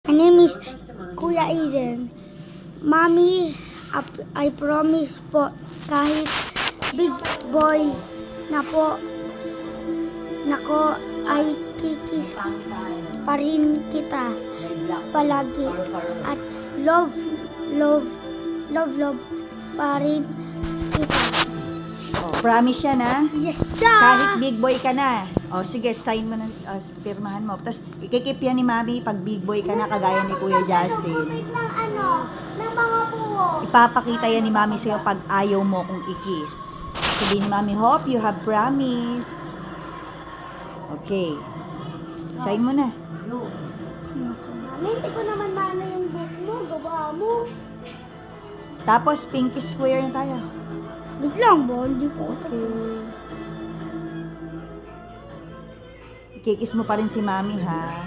My name is Kuya Aiden. Mommy, I promise po, kahit big boy na po, nako ay kikis pa rin kita palagi. At love pa rin kita. Promise yan, ha? Yes, sir! Kahit big boy ka na. O, sige, sign mo na, pirmahan mo. Tapos, ikikip yan ni Mami pag big boy ka na, kagaya ni Kuya Justin. ng mga puwo. Ipapakita yan ni Mami sa'yo pag ayaw mo kung i-kiss. Sabihin ni Mami, hope you have promise. Okay. Sign mo na. Mami, hindi ko naman mana yung book mo. Gawa mo. Tapos, pinky square na tayo. Wait lang ba? Hindi ko. Ikikis mo pa rin si Mami, ha?